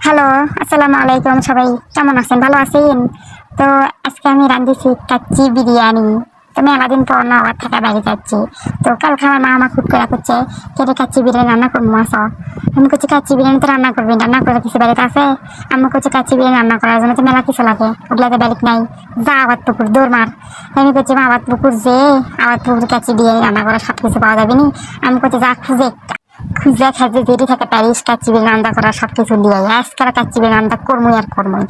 Hello, আসসালামু আলাইকুম। সবাই কেমন আছেন? ভালো আছেন? তো আজকে আমি রাঁধেছি কাচ্চি বিরিয়ানি। তো মেলাদিন পর না আবার থাকা বাড়ি যাচ্ছি। তো কালকে আমার মা আমার খুব করে করছে কেটে কাচ্চি বিরিয়ানি রান্না করবো আসো। আমি করছি কাচ্চি বিরিয়ানি তো রান্না করবি, রান্না করে কিছু বাড়িতে আছে। আমি করছি কাচ্চি বিরিয়ানি রান্না করার জন্য তো মেলা কিছু লাগে, ওগুলাতে বাড়িতে নাই। যা আবার পুকুর দৌড় মার। আমি করছি মা আবার পুকুর যে আবার পুকুর কাচ্চি বিরিয়ানি রান্না করা সব কিছু পাওয়া যাবে নি। আমি করছি যা খুঁজে খুঁজে খাইতে দেরি থাকে প্যারিস কাচ্চি বিরিয়ানি রান্না করা সব কিছু দিয়ে আজকাল কাচ্চি বিরিয়ানি রান্না করমই আর করমই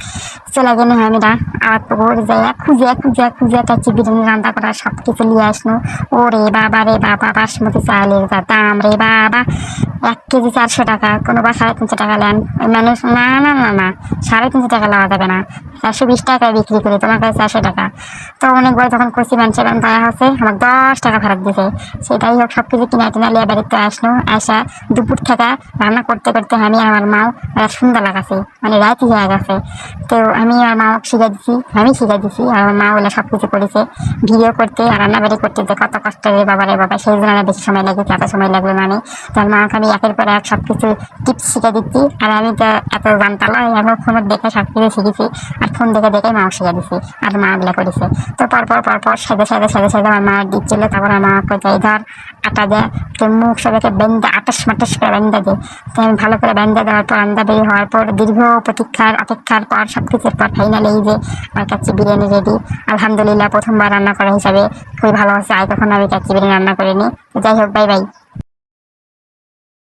চলে গেলে আমিরা আবার পুকুর যাই খুঁজে খুঁজে খুঁজে কাচ্চি বিরিয়ানি রান্না করা সব কিছু নিয়ে আসলো। ওরে বাবা রে বাবা, বাসমতি চালের যা দাম রে বাবা, 1 কেজি 400 টাকা, কোনো বা 350 টাকা নেন। মানুষ না না না না 350 টাকা নেওয়া যাবে না, 420 টাকায় বিক্রি করে তোমার কাছে 400 টাকা। তো অনেকবার যখন করছি মানুষের তারা হচ্ছে আমার 10 টাকা ফেরত দিছে। সেটাই হোক সব কিছু কিনা টিনা লিয়ে বাড়িতে আসলো। আসা দুপুর থেকে রান্না করতে করতে আমি আমার মাও সন্ধ্যা লাগাছে, মানে রাত হয়ে গেছে। তো আমি আর মা শিখে দিছি আর আমার মা ওগুলো সব কিছু করেছে। ভিডিও করতে আর রান্নাবাড়ি করতে যে কত কষ্ট রে বাবা রে বাবা, সেই জন্য বেশি সময় লেগেছে, এত সময় লাগলো না। আমি তার মাকে আমি একের পর এক সব কিছু টিপস শিখে দিচ্ছি। আর আমি তো এত জানতাম এখন ফোন দেখে সব কিছু শিখেছি, আর ফোন দেখে দেখে মাও শিখে দিছি আর মা ওগুলো করেছে। তো পরপর সাথে আমার মা দিচ্ছিল। তারপর আমার মাকে যাই ধর আটা দেয়, তো মুখ সবাইকে বেঁধে আটাশ মাটাশ করে বেঁধে দেয়। তো আমি ভালো করে বেঁধে দেওয়ার পর আন্দা বেরিয়ে হওয়ার পর দীর্ঘ অপেক্ষার পর সব কিছুর পর ফাইনালি এই যে আমার কাচ্চি বিরিয়ানি রেডি। আলহামদুলিল্লাহ প্রথমবার রান্না করা হিসাবে খুবই ভালো হচ্ছে। আর কখনো আমি কাচ্চি বিরিয়ানি রান্না করিনি। তো যাই হোক, বাই বাই।